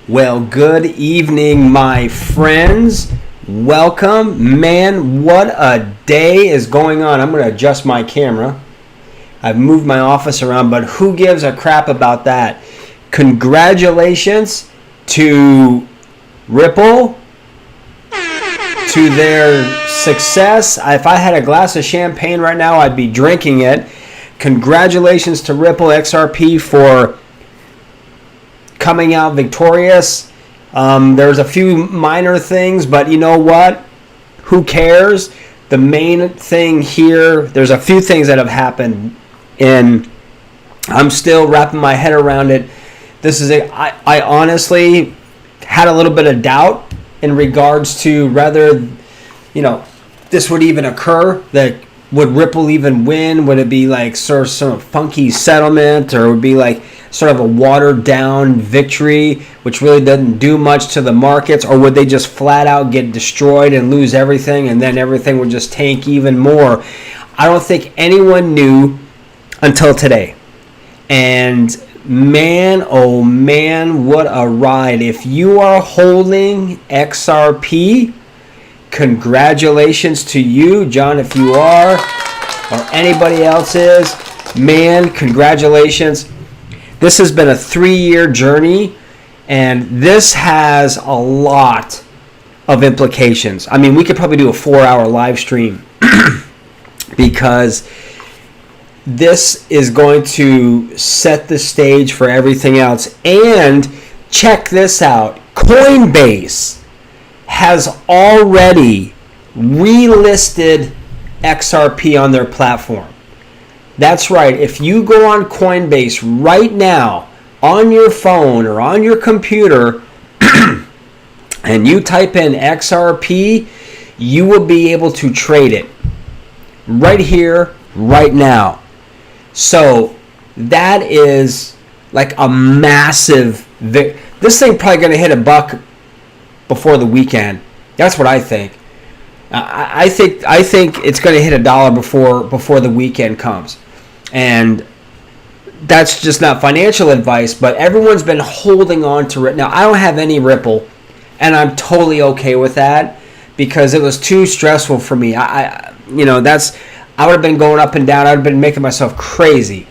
Well, good evening, my friends. Welcome. Man, what a day is going on. I'm going to adjust my camera. I've moved my office around, but who gives a crap about that? Congratulations to Ripple, to their success. If I had a glass of champagne right now, I'd be drinking it. Congratulations to Ripple XRP for coming out victorious. There's a few minor things, but you know what? Who cares? The main thing here, there's a few things that have happened, and I'm still wrapping my head around it. I honestly had a little bit of doubt in regards to whether, this would even occur. That would Ripple even win? Would it be like sort of some funky settlement, or would it be like sort of a watered down victory, which really doesn't do much to the markets, or would they just flat out get destroyed and lose everything, and then everything would just tank even more? I don't think anyone knew until today. And man, oh man, what a ride. If you are holding XRP, congratulations to you, John, if you are, or anybody else is. Man, congratulations. This has been a 3-year journey, and this has a lot of implications. I mean, we could probably do a 4-hour live stream because this is going to set the stage for everything else. And check this out. Coinbase has already relisted XRP on their platform. That's right. If you go on Coinbase right now on your phone or on your computer and you type in XRP, you will be able to trade it right here, right now. So that is like a massive this thing probably going to hit $1 before the weekend. That's what I think. I think it's going to hit $1 before the weekend comes. And that's just not financial advice, but everyone's been holding on to it. Now, I don't have any Ripple, and I'm totally okay with that because it was too stressful for me. I would have been going up and down. I would have been making myself crazy.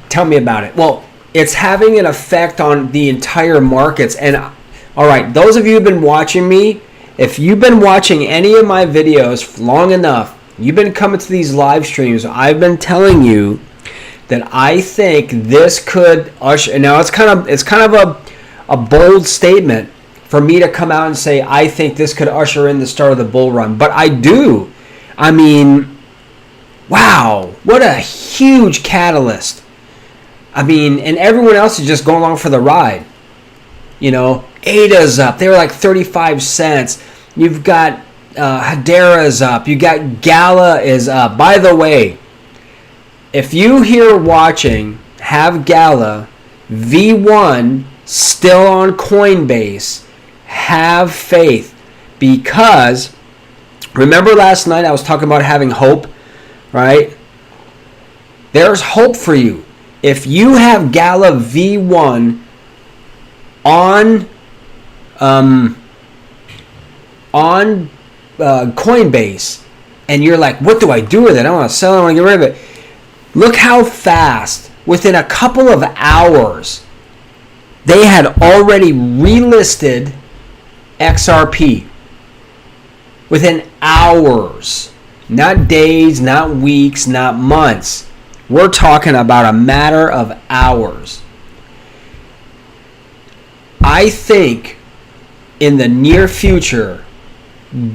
Tell me about it. Well, it's having an effect on the entire markets. And all right, those of you who've been watching me, if you've been watching any of my videos long enough, you've been coming to these live streams, I've been telling you that I think this could usher. Now it's kind of a bold statement for me to come out and say I think this could usher in the start of the bull run, but I do. I mean, wow, what a huge catalyst. I mean, and everyone else is just going along for the ride. ADA's up. They were like 35 cents. You've got Hedera's up. You got Gala is up. By the way, if you here watching have Gala V1 still on Coinbase, have faith, because remember last night I was talking about having hope, right? There's hope for you. If you have Gala V1 on Coinbase and you're like, what do I do with it? I want to sell it. I want to get rid of it. Look how fast, within a couple of hours, they had already relisted XRP. Within hours. Not days, not weeks, not months. We're talking about a matter of hours. I think in the near future,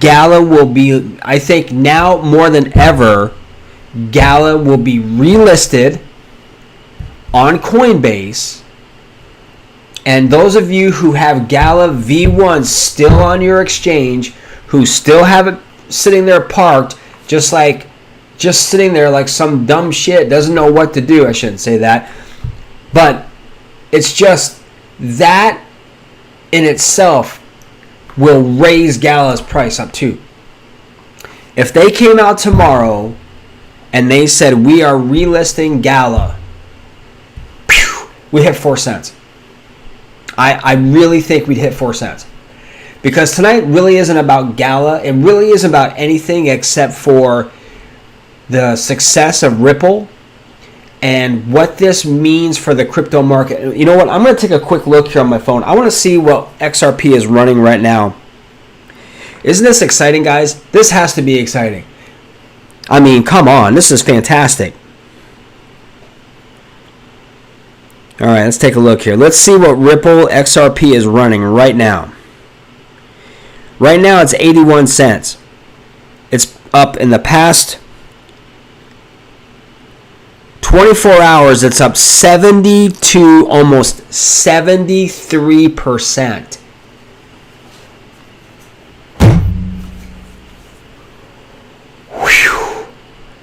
Gala will be, I think now more than ever, Gala will be relisted on Coinbase. And those of you who have Gala V1 still on your exchange, who still have it sitting there parked, just sitting there like some dumb shit, doesn't know what to do. I shouldn't say that. But it's just that in itself will raise Gala's price up too. If they came out tomorrow and they said, we are relisting Gala. Pew! We hit 4 cents. I really think we'd hit 4 cents. Because tonight really isn't about Gala. It really isn't about anything except for the success of Ripple and what this means for the crypto market. You know what? I'm going to take a quick look here on my phone. I want to see what XRP is running right now. Isn't this exciting, guys? This has to be exciting. I mean, come on. This is fantastic. All right, let's take a look here. Let's see what Ripple XRP is running right now. Right now, it's 81 cents. It's up in the past 24 hours. It's up 72, almost 73%. Whew.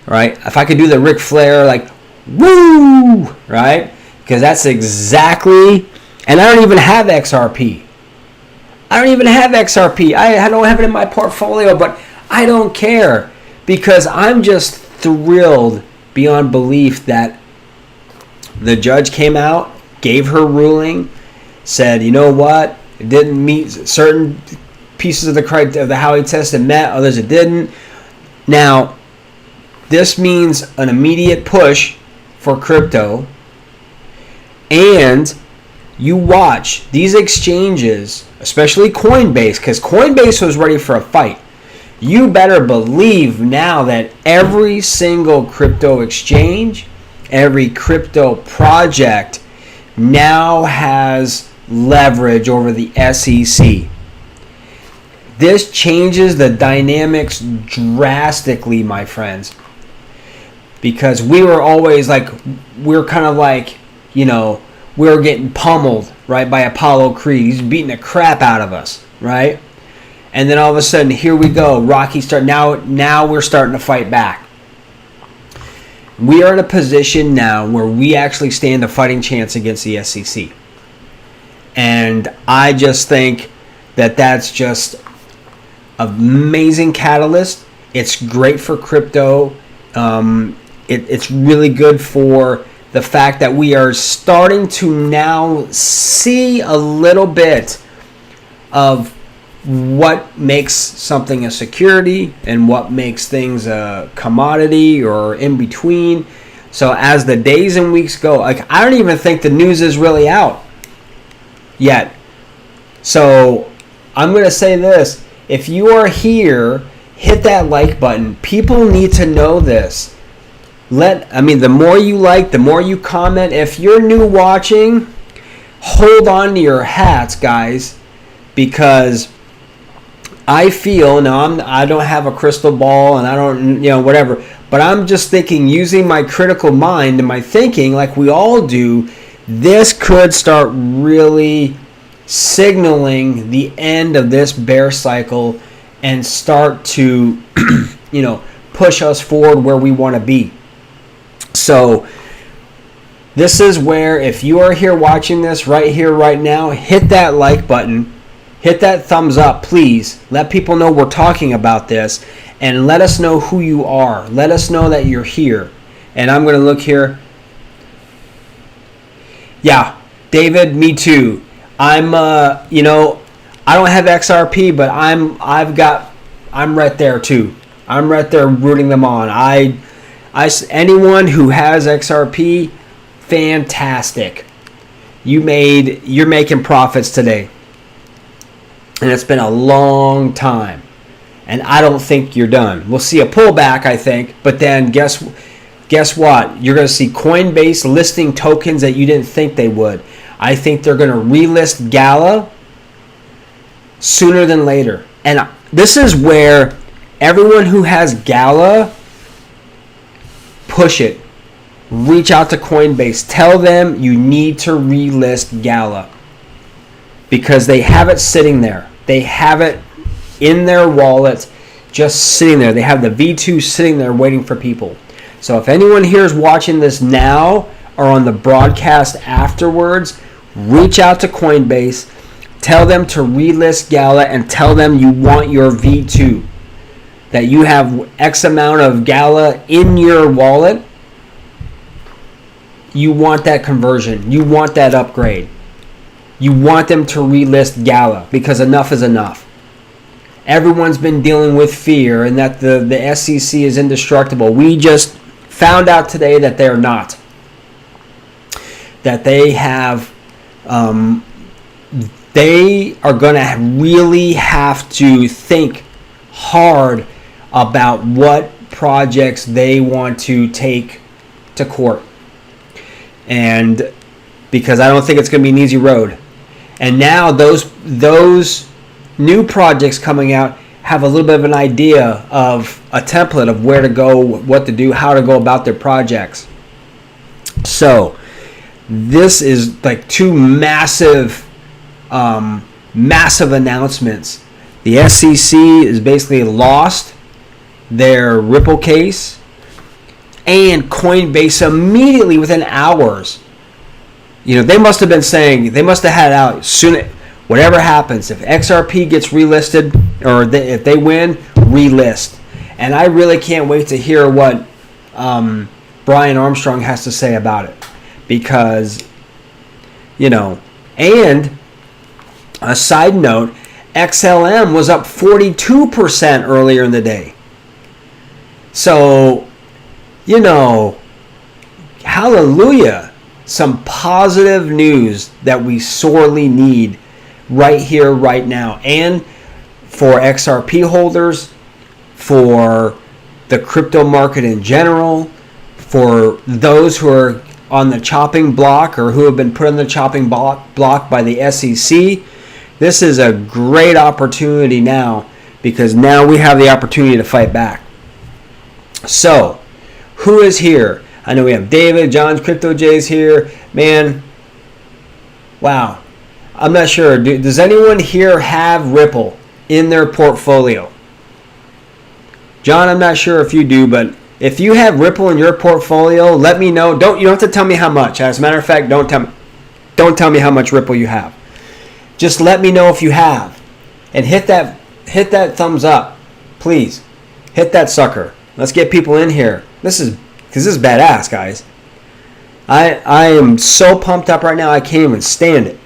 Right? If I could do the Ric Flair, like, woo! Right? Because that's exactly, and I don't even have XRP. I don't have it in my portfolio, but I don't care because I'm just thrilled beyond belief that the judge came out, gave her ruling, said, you know what, it didn't meet certain pieces of the Howey test, it met, others it didn't. Now, this means an immediate push for crypto, and you watch these exchanges, especially Coinbase, because Coinbase was ready for a fight. You better believe now that every single crypto exchange, every crypto project now has leverage over the SEC. This changes the dynamics drastically, my friends, because we were always like, we're kind of like, you know, we were getting pummeled, right, by Apollo Creed. He's beating the crap out of us, right? And then all of a sudden, here we go. Now we're starting to fight back. We are in a position now where we actually stand a fighting chance against the SEC. And I just think that that's just an amazing catalyst. It's great for crypto. It's really good for the fact that we are starting to now see a little bit of what makes something a security and what makes things a commodity or in between. So as the days and weeks go, like, I don't even think the news is really out yet. So I'm going to say this. If you are here, hit that like button. People need to know this. The more you like, the more you comment. If you're new watching, hold on to your hats, guys, because I feel, now I don't have a crystal ball and I don't, whatever, but I'm just thinking, using my critical mind and my thinking like we all do, this could start really signaling the end of this bear cycle and start to, push us forward where we want to be. So this is where, if you are here watching this right here, right now, hit that like button, hit that thumbs up, please. Let people know we're talking about this, and let us know who you are. Let us know that you're here. And I'm going to look here. Yeah, David, me too. I'm, I don't have XRP, but I'm right there too. I'm right there rooting them on. Anyone who has XRP, fantastic. You're making profits today. And it's been a long time. And I don't think you're done. We'll see a pullback, I think, but then guess what? You're going to see Coinbase listing tokens that you didn't think they would. I think they're going to relist Gala sooner than later. And this is where everyone who has Gala, push it. Reach out to Coinbase. Tell them you need to relist Gala, because they have it sitting there. They have it in their wallet, just sitting there. They have the V2 sitting there waiting for people. So if anyone here is watching this now or on the broadcast afterwards, reach out to Coinbase. Tell them to relist Gala and tell them you want your V2. that you have X amount of Gala in your wallet, you want that conversion. You want that upgrade. You want them to relist Gala because enough is enough. Everyone's been dealing with fear and that the SEC is indestructible. We just found out today that they're not. That they have, they are going to really have to think hard about what projects they want to take to court. And because I don't think it's going to be an easy road. And now those new projects coming out have a little bit of an idea of a template of where to go, what to do, how to go about their projects. So this is like two massive announcements. The SEC is basically lost their Ripple case, and Coinbase immediately within hours, they must have been saying, they must have had it out soon. Whatever happens, if XRP gets relisted or if they win, relist. And I really can't wait to hear what Brian Armstrong has to say about it, because and a side note, XLM was up 42% earlier in the day. So, hallelujah. Some positive news that we sorely need right here, right now. And for XRP holders, for the crypto market in general, for those who are on the chopping block or who have been put on the chopping block by the SEC, this is a great opportunity now, because now we have the opportunity to fight back. So, who is here? I know we have David, John's Crypto J's here. Man, wow. I'm not sure. Does anyone here have Ripple in their portfolio? John, I'm not sure if you do, but if you have Ripple in your portfolio, let me know. You don't have to tell me how much. As a matter of fact, don't tell me how much Ripple you have. Just let me know if you have. And hit that thumbs up. Please. Hit that sucker. Let's get people in here. This is badass, guys. I am so pumped up right now, I can't even stand it.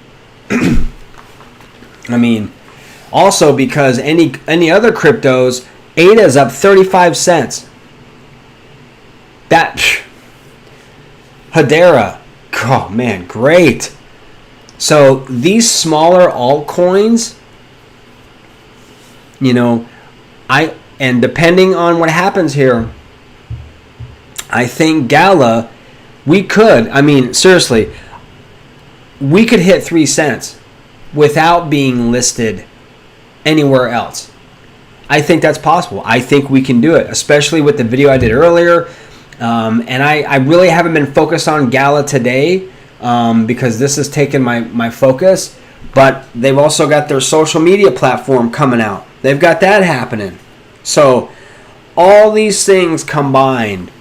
I mean, also because any other cryptos, ADA's up 35 cents. That Hedera, oh man, great. So these smaller altcoins, and depending on what happens here, I think Gala, seriously, we could hit 3 cents without being listed anywhere else. I think that's possible. I think we can do it, especially with the video I did earlier. And I really haven't been focused on Gala today because this has taken my focus. But they've also got their social media platform coming out. They've got that happening. So all these things combined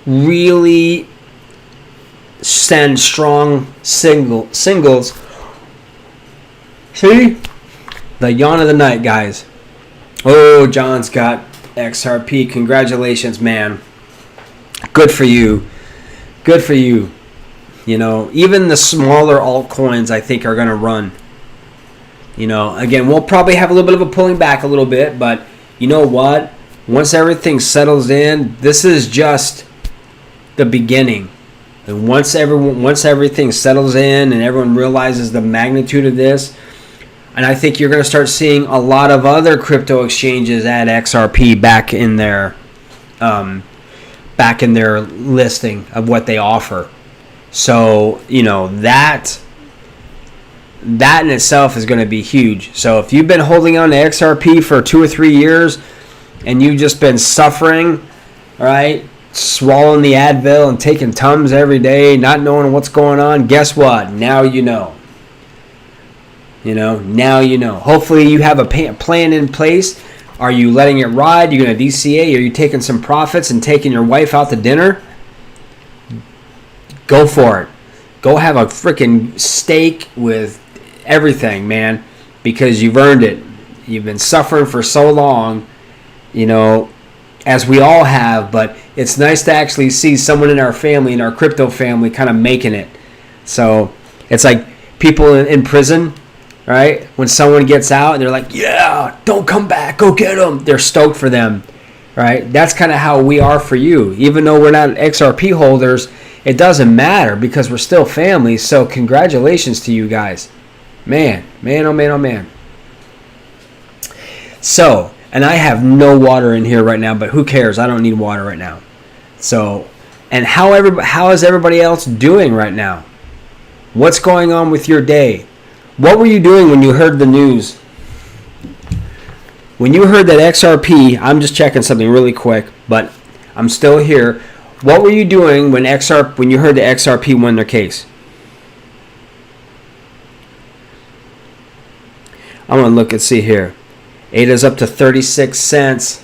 really send strong singles. See? The yawn of the night, guys. Oh, John's got XRP. Congratulations, man. Good for you. Good for you. Even the smaller altcoins, I think, are going to run. Again, we'll probably have a little bit of a pulling back a little bit, but you know what? Once everything settles in, this is just the beginning. And once everything settles in and everyone realizes the magnitude of this, and I think you're going to start seeing a lot of other crypto exchanges add XRP back in their listing of what they offer. So, that in itself is going to be huge. So if you've been holding on to XRP for 2 or 3 years and you've just been suffering, all right, swallowing the Advil and taking Tums every day, not knowing what's going on, guess what? Now you know. Now you know. Hopefully you have a plan in place. Are you letting it ride? Are you going to DCA? Are you taking some profits and taking your wife out to dinner? Go for it. Go have a freaking steak with everything, man, because you've earned it. You've been suffering for so long, you know, as we all have, but it's nice to actually see someone in our family, in our crypto family, kind of making it. So it's like people in prison, right? When someone gets out and they're like, yeah, don't come back, go get them. They're stoked for them, right? That's kind of how we are for you. Even though we're not XRP holders, it doesn't matter because we're still family. So congratulations to you guys. Man, oh man, oh man. So, and I have no water in here right now, but who cares? I don't need water right now. So, and how is everybody else doing right now? What's going on with your day? What were you doing when you heard the news? When you heard that XRP, I'm just checking something really quick, but I'm still here. What were you doing when you heard the XRP won their case? I'm going to look and see here. ADA's up to 36 cents.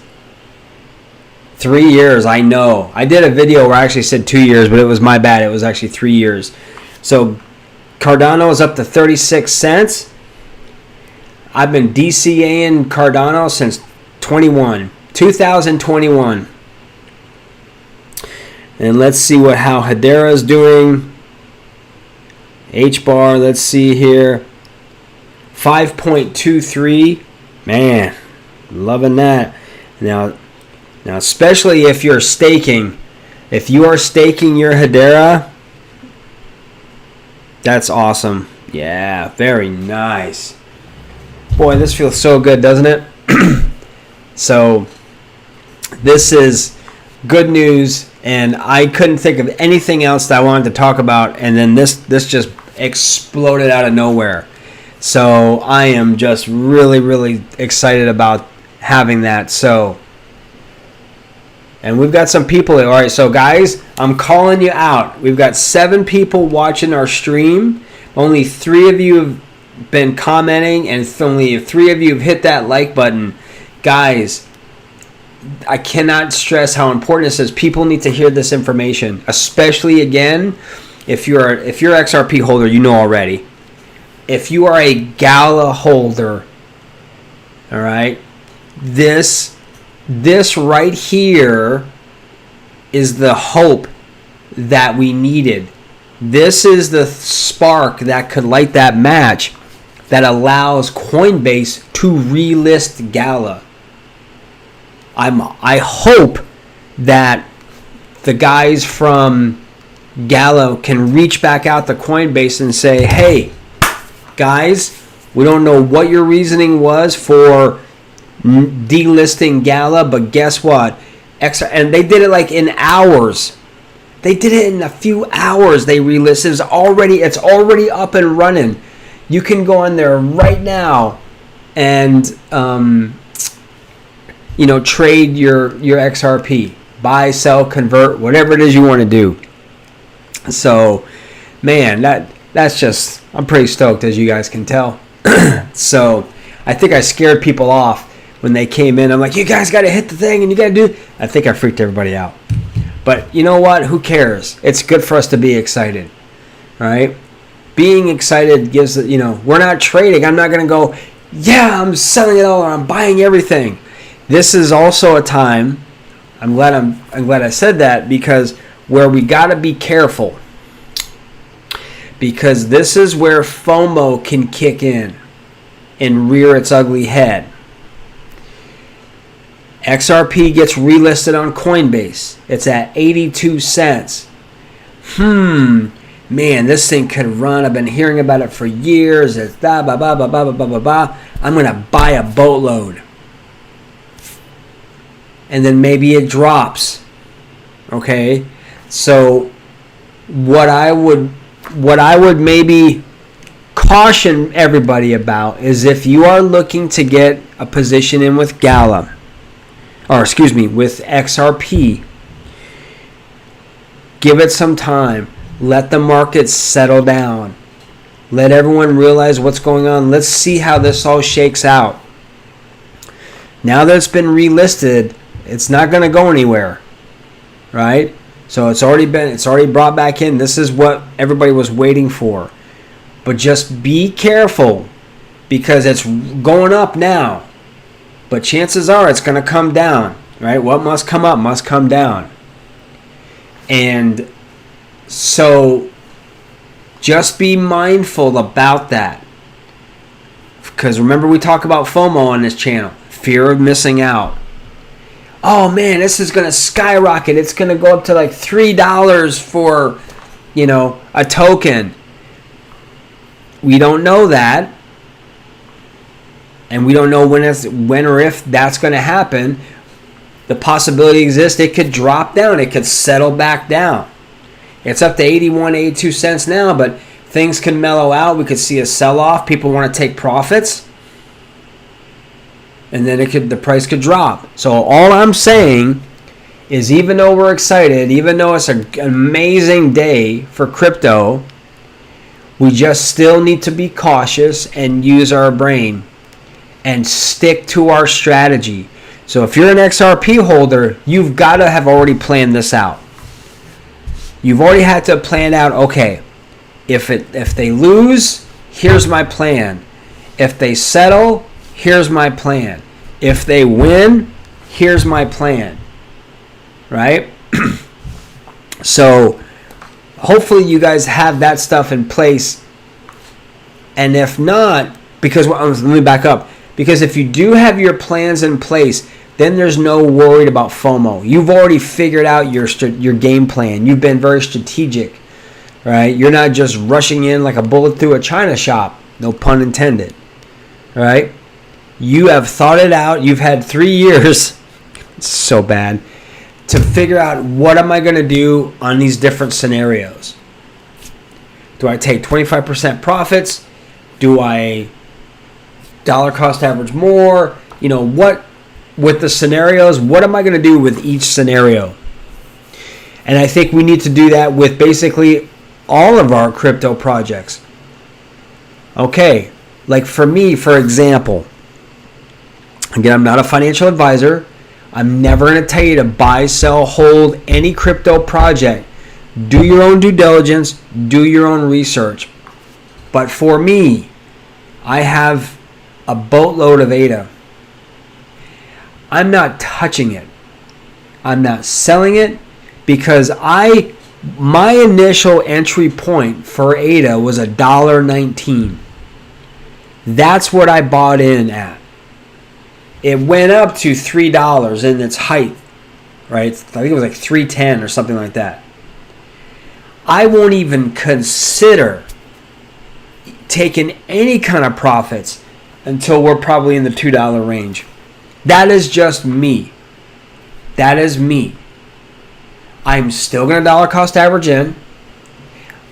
3 years, I know. I did a video where I actually said 2 years, but it was my bad. It was actually 3 years. So Cardano is up to 36 cents. I've been DCAing Cardano since 2021. And let's see how Hedera is doing. H-bar, let's see here. 5.23. Man, loving that. Now, especially if you're staking. If you are staking your Hedera, that's awesome. Yeah, very nice. Boy, this feels so good, doesn't it? So, this is good news, and I couldn't think of anything else that I wanted to talk about, and then this just exploded out of nowhere. So I am just really, really excited about having that. So, and we've got some people. All right, so guys, I'm calling you out. We've got 7 people watching our stream. Only 3 of you have been commenting, and only 3 of you have hit that like button. Guys, I cannot stress how important this is. People need to hear this information, especially again, if you're an XRP holder, you know already. If you are a Gala holder, all right, this right here is the hope that we needed. This is the spark that could light that match that allows Coinbase to relist Gala. I hope that the guys from Gala can reach back out to Coinbase and say, hey, guys, we don't know what your reasoning was for delisting Gala, but guess what? And they did it like in hours. They did it in a few hours. They relisted. It's already up and running. You can go in there right now and trade your XRP, buy, sell, convert, whatever it is you want to do. So, man, that's just, I'm pretty stoked, as you guys can tell. So I think I scared people off when they came in. I'm like, you guys got to hit the thing and you got to do. I think I freaked everybody out. But you know what? Who cares? It's good for us to be excited, right? Being excited gives, we're not trading. I'm not going to go, yeah, I'm selling it all or I'm buying everything. This is also a time, I'm glad I said that, because where we got to be careful. Because this is where FOMO can kick in and rear its ugly head. XRP gets relisted on Coinbase. It's at 82 cents. Man, this thing could run. I've been hearing about it for years. It's I'm going to buy a boatload. And then maybe it drops. Okay? So what I would maybe caution everybody about is if you are looking to get a position in with Gala, with XRP, give it some time. Let the market settle down. Let everyone realize what's going on. Let's see how this all shakes out. Now that it's been relisted, it's not going to go anywhere, right? So it's already brought back in. This is what everybody was waiting for. But just be careful because it's going up now. but chances are it's going to come down, right? What must come up must come down. And so just be mindful about that. Because remember, we talk about FOMO on this channel, fear of missing out. Oh man, this is going to skyrocket. It's going to go up to like $3 for, a token. We don't know that. And we don't know when or if that's going to happen. The possibility exists it could drop down. It could settle back down. It's up to 81, 82 cents now, but things can mellow out. We could see a sell-off. People want to take profits. And then the price could drop. So all I'm saying is, even though we're excited, even though it's an amazing day for crypto, we just still need to be cautious and use our brain and stick to our strategy. So if you're an XRP holder, you've got to have already planned this out. You've already had to plan out, okay, if they lose, here's my plan. If they settle, here's my plan. If they win, here's my plan. Right? So hopefully you guys have that stuff in place. And if not, let me back up. Because if you do have your plans in place, then there's no worry about FOMO. You've already figured out your game plan. You've been very strategic, right? You're not just rushing in like a bullet through a china shop. No pun intended, right? You have thought it out. You've had 3 years, it's so bad, to figure out what am I going to do on these different scenarios. Do I take 25% profits? Do I dollar cost average more? What with the scenarios, what am I going to do with each scenario? And I think we need to do that with basically all of our crypto projects. Okay, like for me, for example, again, I'm not a financial advisor. I'm never going to tell you to buy, sell, hold any crypto project. Do your own due diligence. Do your own research. But for me, I have a boatload of ADA. I'm not touching it. I'm not selling it because my initial entry point for ADA was $1.19. That's what I bought in at. It went up to $3 in its height, right? I think it was like $3.10 or something like that. I won't even consider taking any kind of profits until we're probably in the $2 range. That is just me. That is me. I'm still going to dollar cost average in.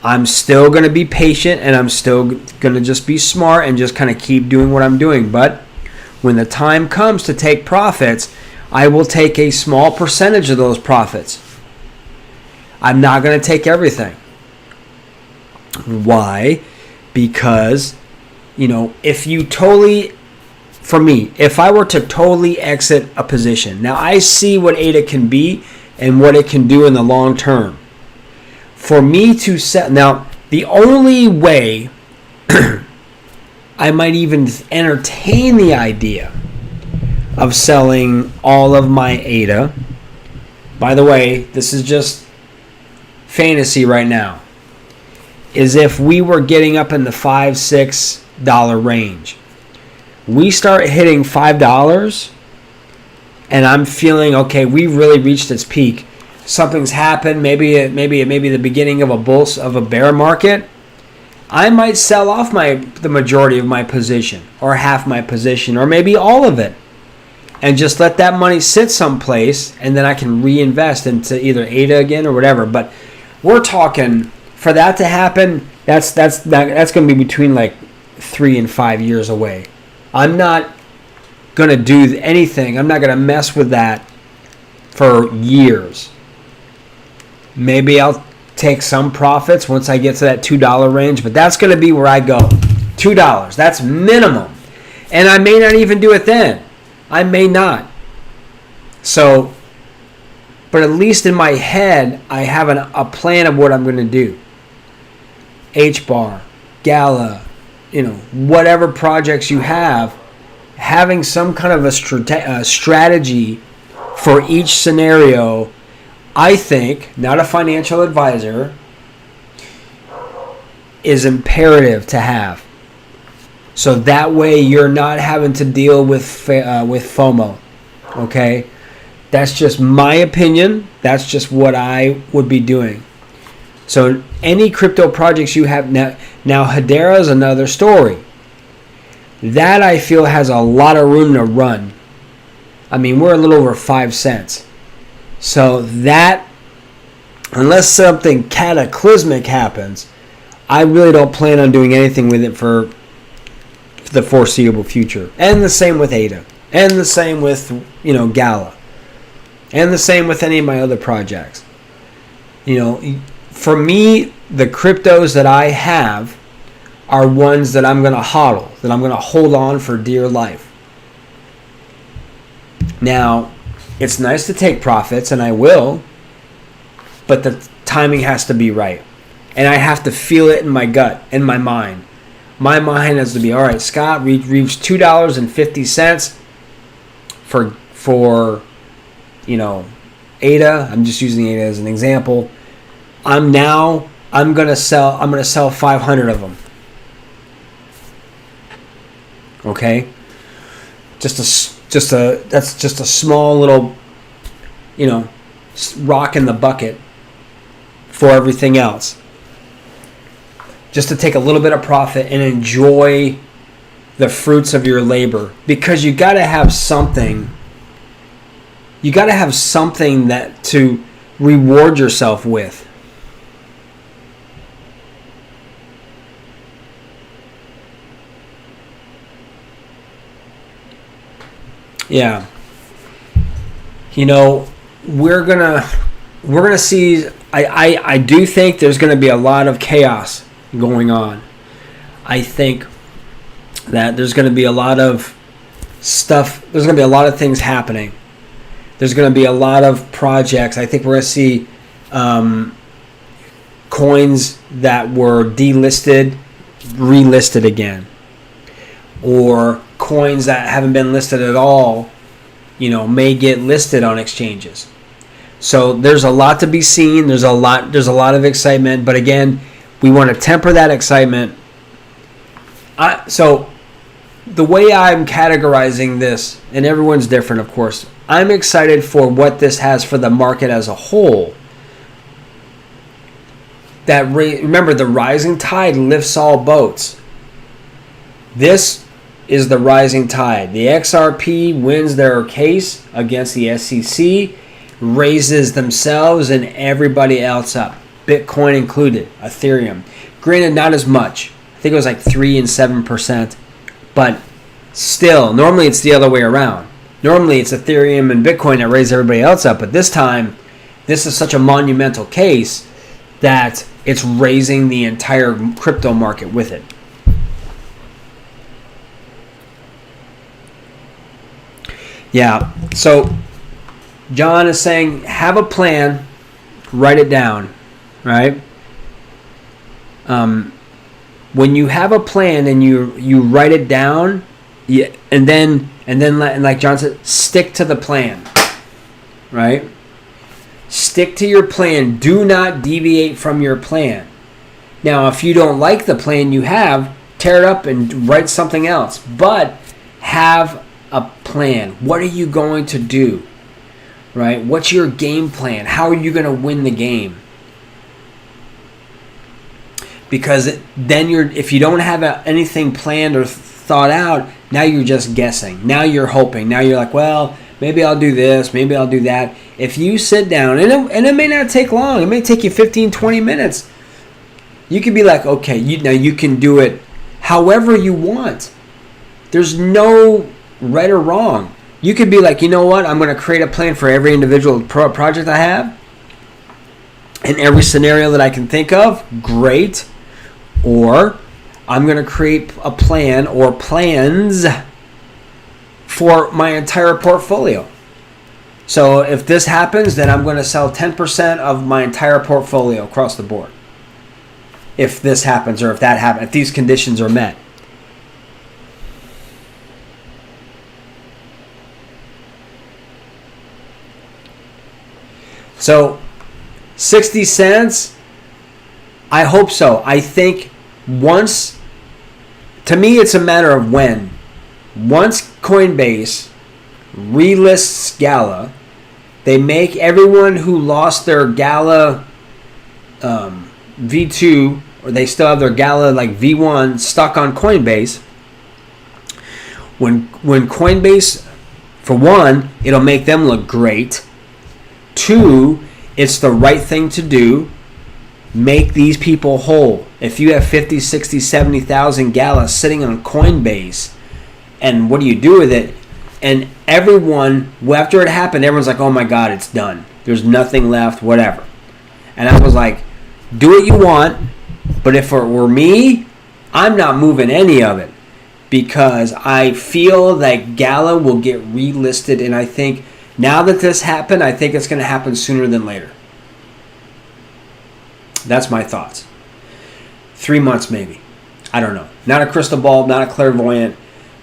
I'm still going to be patient, and I'm still going to just be smart and just kind of keep doing what I'm doing. But when the time comes to take profits, I will take a small percentage of those profits. I'm not going to take everything. Why? Because, if I were to totally exit a position, now I see what ADA can be and what it can do in the long term. For me to set, now the only way I might even entertain the idea of selling all of my ADA, by the way, this is just fantasy right now, is if we were getting up in the $5-6 range. We start hitting $5 and I'm feeling, okay, we've really reached its peak. Something's happened, maybe the beginning of a bear market. I might sell off the majority of my position, or half my position, or maybe all of it, and just let that money sit someplace, and then I can reinvest into either ADA again or whatever. But we're talking, for that to happen, that's going to be between like 3 and 5 years away. I'm not going to do anything. I'm not going to mess with that for years. Maybe I'll take some profits once I get to that $2 range, but that's going to be where I go. $2. That's minimum. And I may not even do it then. I may not. So, but at least in my head, I have a plan of what I'm going to do. HBAR, Gala, whatever projects you have, having some kind of a strategy for each scenario, I think, not a financial advisor, is imperative to have. So that way you're not having to deal with FOMO. Okay? That's just my opinion. That's just what I would be doing. So any crypto projects you have now Hedera is another story. That I feel has a lot of room to run. I mean, we're a little over 5 cents. So that, unless something cataclysmic happens, I really don't plan on doing anything with it for the foreseeable future. And the same with ADA. And the same with, Gala. And the same with any of my other projects. For me, the cryptos that I have are ones that I'm going to hodl, that I'm going to hold on for dear life. Now, it's nice to take profits, and I will, but the timing has to be right. And I have to feel it in my gut, in my mind. My mind has to be, all right, Scott, we reached $2.50 for ADA. I'm just using ADA as an example. I'm going to sell 500 of them. Okay? That's just a small little, rock in the bucket for everything else. Just to take a little bit of profit and enjoy the fruits of your labor, because you got to have something. You got to have something that to reward yourself with. Yeah. We're gonna see. I do think there's gonna be a lot of chaos going on. I think that there's gonna be a lot of stuff. There's gonna be a lot of things happening. There's gonna be a lot of projects. I think we're gonna see coins that were delisted, relisted again, or coins that haven't been listed at all, may get listed on exchanges. So there's a lot to be seen. There's a lot of excitement, but again, we want to temper that excitement. So the way I'm categorizing this, and everyone's different, of course, I'm excited for what this has for the market as a whole. Remember, the rising tide lifts all boats. This is the rising tide. The XRP wins their case against the SEC, raises themselves and everybody else up, Bitcoin included, Ethereum. Granted, not as much. I think it was like 3 and 7%, but still, normally it's the other way around. Normally it's Ethereum and Bitcoin that raise everybody else up, but this time, this is such a monumental case that it's raising the entire crypto market with it. Yeah, so John is saying, have a plan, write it down, right? When you have a plan and you write it down, and then like John said, stick to the plan, right? Stick to your plan. Do not deviate from your plan. Now, if you don't like the plan you have, tear it up and write something else. But have a plan. What are you going to do? Right? What's your game plan? How are you going to win the game? Because then if you don't have anything planned or thought out, now you're just guessing. Now you're hoping. Now you're like, well, maybe I'll do this, maybe I'll do that. If you sit down, and it may not take long. It may take you 15, 20 minutes. You could be like, okay, now you can do it however you want. There's no right or wrong. You could be like, you know what? I'm going to create a plan for every individual project I have. In every scenario that I can think of, great. Or I'm going to create a plan or plans for my entire portfolio. So if this happens, then I'm going to sell 10% of my entire portfolio across the board. If this happens, or if that happens, if these conditions are met. So 60 cents, I hope so. I think once, to me it's a matter of when. Once Coinbase relists Gala, they make everyone who lost their Gala V2, or they still have their Gala like V1 stuck on Coinbase. When Coinbase, for one, it'll make them look great. Two, it's the right thing to do. Make these people whole. If you have 50, 60, 70,000 Gala sitting on Coinbase, and what do you do with it? And everyone, after it happened, everyone's like, oh my God, it's done. There's nothing left, whatever. And I was like, do what you want, but if it were me, I'm not moving any of it, because I feel that Gala will get relisted, and I think now that this happened, I think it's going to happen sooner than later. That's my thoughts. 3 months maybe. I don't know. Not a crystal ball, not a clairvoyant,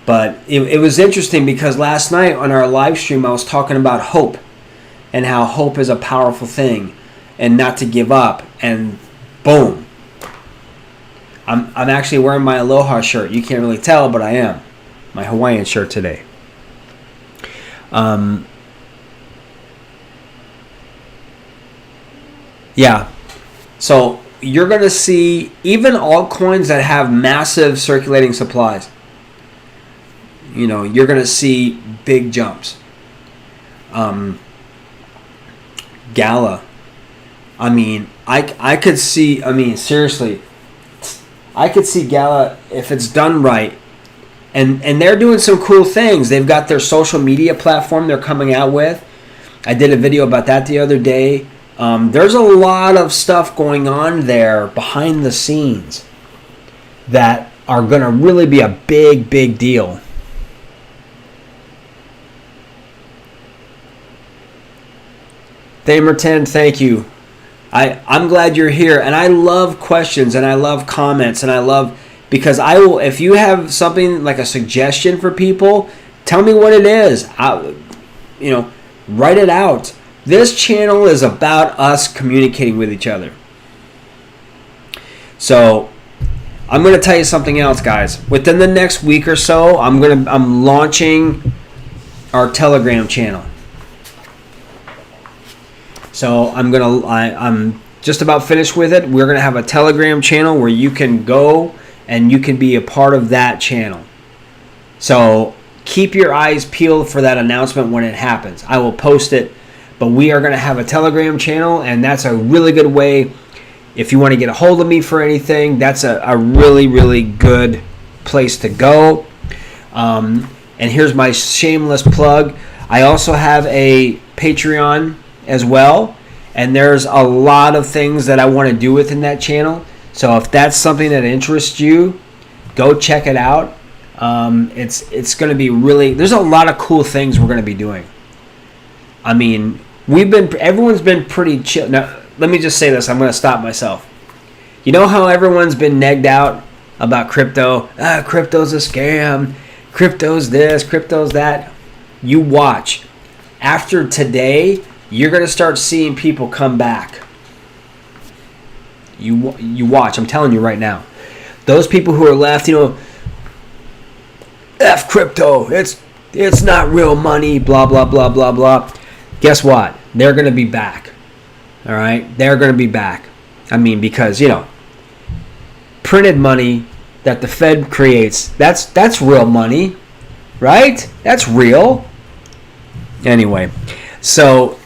but it was interesting because last night on our live stream I was talking about hope and how hope is a powerful thing and not to give up, and boom. I'm actually wearing my Aloha shirt. You can't really tell, but I am. My Hawaiian shirt today. Yeah. So you're going to see even altcoins that have massive circulating supplies. You know, you're going to see big jumps. Gala. I mean, I could see, I mean, seriously, I could see Gala if it's done right. And they're doing some cool things. They've got their social media platform they're coming out with. I did a video about that the other day. There's a lot of stuff going on there behind the scenes that are going to really be a big, big deal. Thamerton, thank you. I'm glad you're here, and I love questions, and I love comments, and I love, because I will, if you have something like a suggestion for people, tell me what it is. Write it out. This channel is about us communicating with each other. So I'm going to tell you something else, guys. Within the next week or so, I'm launching our Telegram channel. So I'm just about finished with it. We're going to have a Telegram channel where you can go and you can be a part of that channel. So keep your eyes peeled for that announcement when it happens. I will post it, but we are going to have a Telegram channel, and that's a really good way. If you want to get a hold of me for anything, that's a really, really good place to go. And here's my shameless plug. I also have a Patreon as well, and there's a lot of things that I want to do within that channel. So if that's something that interests you, go check it out. It's going to be really, there's a lot of cool things we're going to be doing. I mean, everyone's been pretty chill. Now, let me just say this. I'm going to stop myself. You know how everyone's been negged out about crypto? Crypto's a scam. Crypto's this, crypto's that. You watch. After today, you're going to start seeing people come back. You watch. I'm telling you right now. Those people who are left, F crypto. It's not real money, blah, blah, blah, blah, blah. Guess what? They're going to be back. All right? They're going to be back. I mean, because, printed money that the Fed creates, that's real money, right? That's real. Anyway, so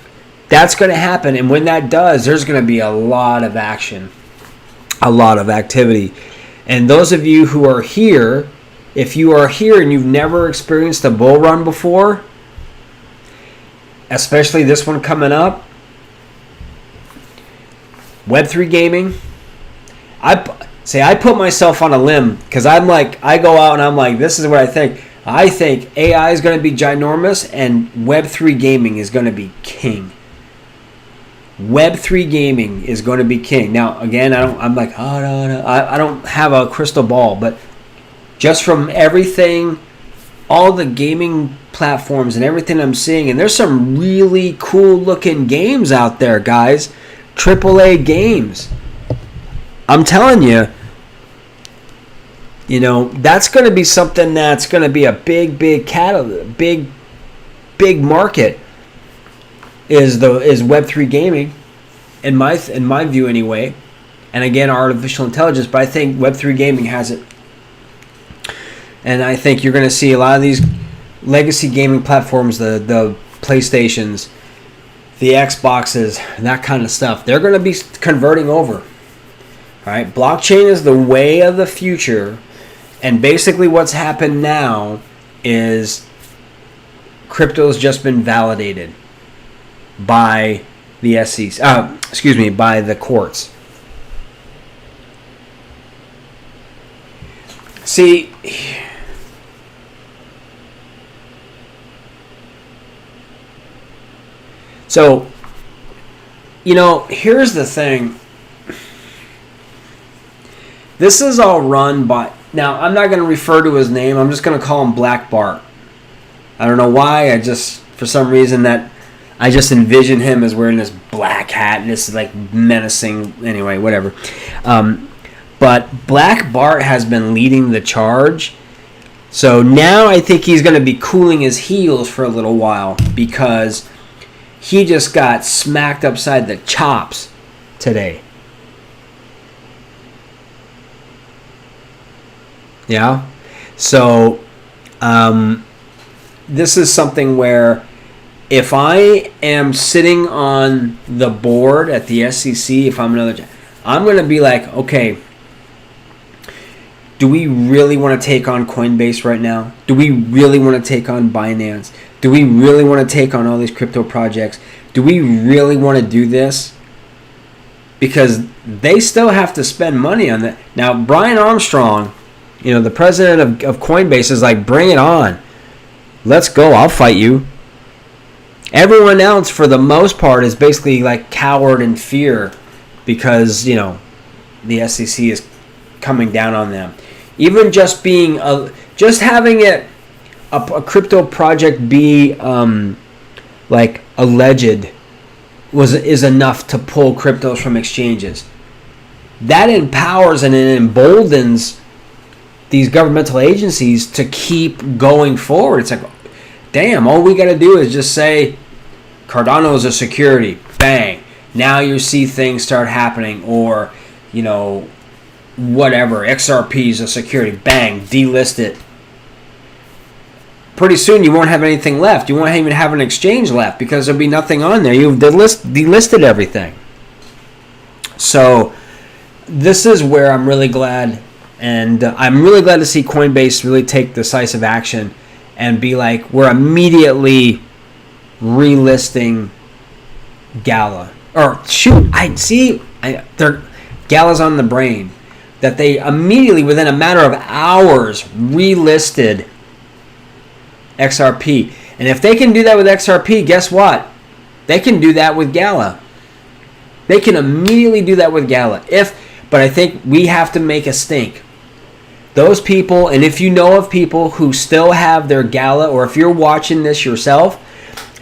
that's going to happen. And when that does, there's going to be a lot of action, a lot of activity. And those of you who are here, if you are here and you've never experienced a bull run before, especially this one coming up, Web3 gaming, I put myself on a limb because I go out and I'm like, this is what I think. I think AI is going to be ginormous and Web3 gaming is going to be king. Web3 gaming is going to be king. Now, again, I don't have a crystal ball, but just from everything all the gaming platforms and everything I'm seeing, and there's some really cool looking games out there, guys. AAA games. I'm telling you, that's going to be something that's going to be a big market. Is Web3 gaming, in my view anyway, and again artificial intelligence. But I think Web3 gaming has it, and I think you're going to see a lot of these legacy gaming platforms, the PlayStations, the Xboxes, and that kind of stuff. They're going to be converting over. All right, blockchain is the way of the future, and basically what's happened now is crypto's just been validated by the SEC, by the courts. See, so, here's the thing. This is all run by, now I'm not going to refer to his name, I'm just going to call him Black Bart. I don't know why, for some reason I just envision him as wearing this black hat and this like menacing, anyway, whatever. But Black Bart has been leading the charge. So now I think he's going to be cooling his heels for a little while because he just got smacked upside the chops today. Yeah? So this is something where if I am sitting on the board at the SEC, if I'm I'm going to be like, okay, do we really want to take on Coinbase right now? Do we really want to take on Binance? Do we really want to take on all these crypto projects? Do we really want to do this? Because they still have to spend money on that. Now, Brian Armstrong, the president of Coinbase, is like, bring it on. Let's go. I'll fight you. Everyone else, for the most part, is basically like cowered in fear because, the SEC is coming down on them. Even just just having a crypto project be like alleged is enough to pull cryptos from exchanges. That empowers and it emboldens these governmental agencies to keep going forward. It's like, damn, all we got to do is just say Cardano is a security. Bang. Now you see things start happening, or, whatever. XRP is a security. Bang. Delist it. Pretty soon you won't have anything left. You won't even have an exchange left because there'll be nothing on there. You've delisted everything. So this is where I'm really glad, and I'm really glad to see Coinbase really take decisive action and be like, we're immediately relisting Gala. Or shoot, Gala's on the brain. That they immediately, within a matter of hours, relisted XRP. And if they can do that with XRP, guess what? They can do that with Gala. They can immediately do that with Gala. But I think we have to make a stink. Those people, and if you know of people who still have their Gala, or if you're watching this yourself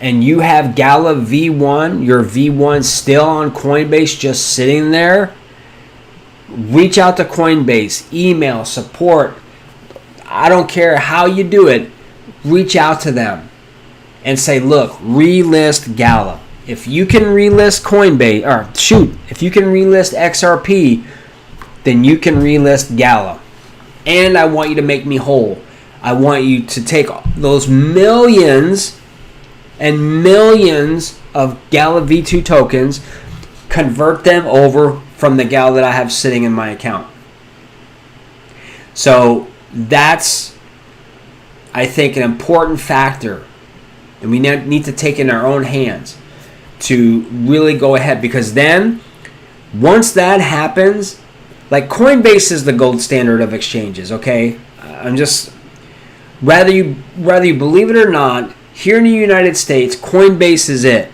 and you have Gala V1, your V1 still on Coinbase just sitting there, reach out to Coinbase, email, support. I don't care how you do it. Reach out to them and say, look, relist Gala. If you can relist Coinbase, if you can relist XRP, then you can relist Gala. And I want you to make me whole. I want you to take those millions and millions of Gala V2 tokens, convert them over from the Gala that I have sitting in my account. So that's, I think, an important factor that we need to take in our own hands to really go ahead. Because then, once that happens, like Coinbase is the gold standard of exchanges, okay? I'm just, whether you believe it or not, here in the United States, Coinbase is it.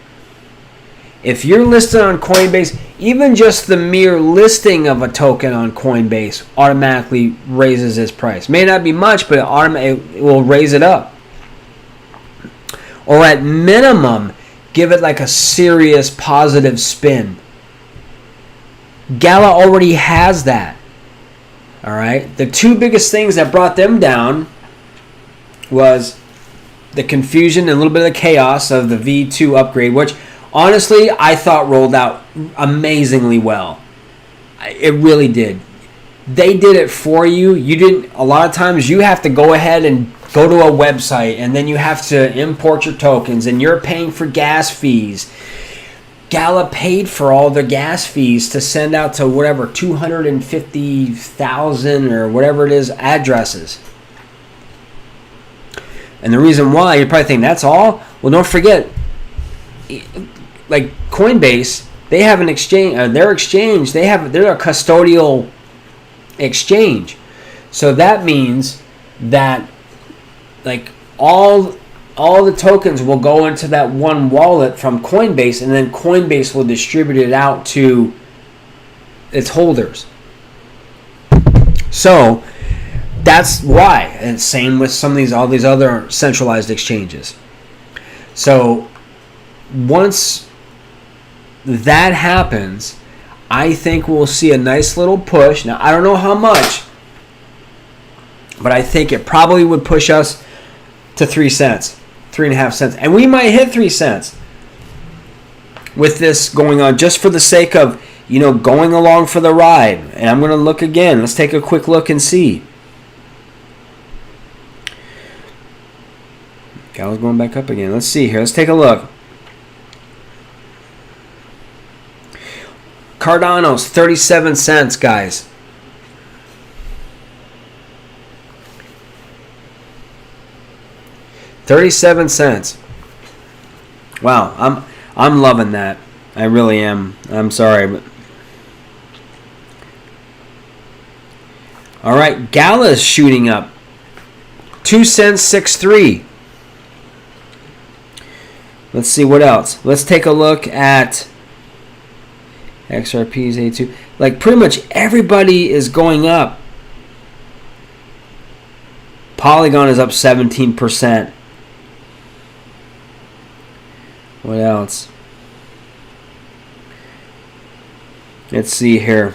If you're listed on Coinbase, even just the mere listing of a token on Coinbase automatically raises its price. May not be much, but it will raise it up. Or at minimum, give it like a serious positive spin. Gala already has that. All right. The two biggest things that brought them down was the confusion and a little bit of the chaos of the V2 upgrade, which honestly I thought rolled out amazingly well. It really did. They did it for you. You didn't. A lot of times you have to go ahead and go to a website, and then you have to import your tokens, and you're paying for gas fees. Gala paid for all the gas fees to send out to whatever 250,000 or whatever it is addresses. And the reason why, you're probably thinking that's all. Well, don't forget, like Coinbase, they have an exchange. They're a custodial exchange. So that means that like all the tokens will go into that one wallet from Coinbase, and then Coinbase will distribute it out to its holders. So that's why, and same with all these other centralized exchanges. So once that happens, I think we'll see a nice little push. Now I don't know how much, but I think it probably would push us to 3 cents, 3.5 cents, and we might hit 3 cents with this going on, just for the sake of going along for the ride. And I'm going to look again. Let's take a quick look and see. Gala's going back up again. Let's see here. Let's take a look. Cardano's 37 cents, guys. $0.37. Wow, I'm loving that. I really am. I'm sorry, but all right, Gala's shooting up. 2 cents 63. Let's see what else. Let's take a look at XRP's A2. Like pretty much everybody is going up. Polygon is up 17%. What else? Let's see here.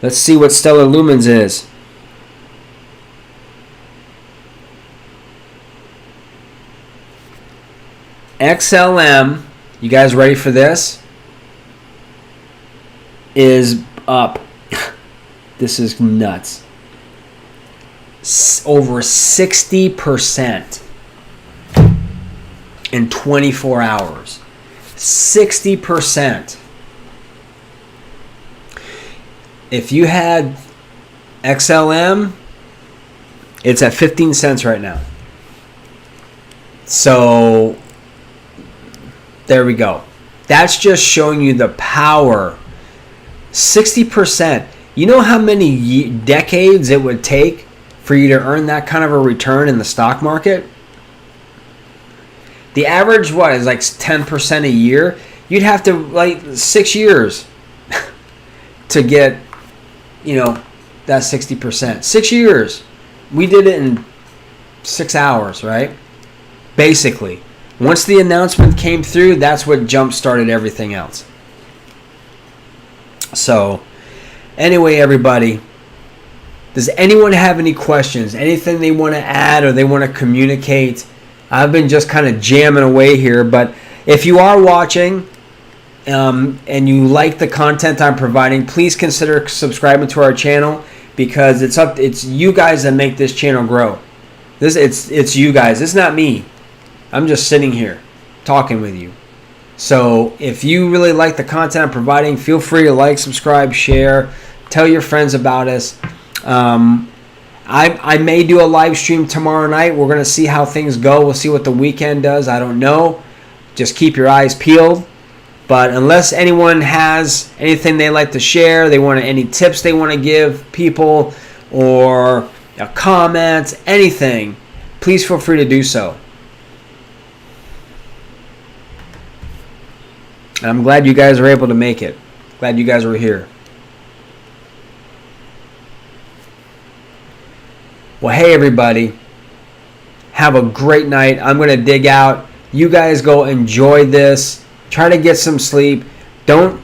Let's see what Stellar Lumens is. XLM, you guys ready for this? Is up. This is nuts. Over 60%. In 24 hours. 60%. If you had XLM, it's at 15 cents right now. So there we go. That's just showing you the power. 60%. You know how many decades it would take for you to earn that kind of a return in the stock market? The average, is like 10% a year? You'd have to, 6 years to get, that 60%. 6 years. We did it in 6 hours, right? Basically. Once the announcement came through, that's what jump-started everything else. So, anyway, everybody, does anyone have any questions? Anything they want to add or they want to communicate? I've been just kind of jamming away here, but if you are watching and you like the content I'm providing, please consider subscribing to our channel, because it's you guys that make this channel grow. It's you guys. It's not me. I'm just sitting here talking with you. So if you really like the content I'm providing, feel free to like, subscribe, share, tell your friends about us. I may do a live stream tomorrow night. We're going to see how things go. We'll see what the weekend does. I don't know. Just keep your eyes peeled. But unless anyone has anything they like to share, any tips they want to give people, or comments, anything, please feel free to do so. And I'm glad you guys were able to make it. Glad you guys were here. Well, hey everybody. Have a great night. I'm going to dig out. You guys go enjoy this. Try to get some sleep. Don't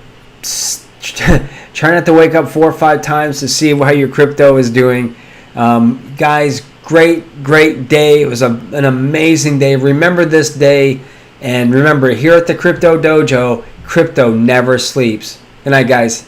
try not to wake up 4 or 5 times to see how your crypto is doing. Guys, great day. It was an amazing day. Remember this day. And remember, here at the Crypto Dojo, crypto never sleeps. Good night, guys.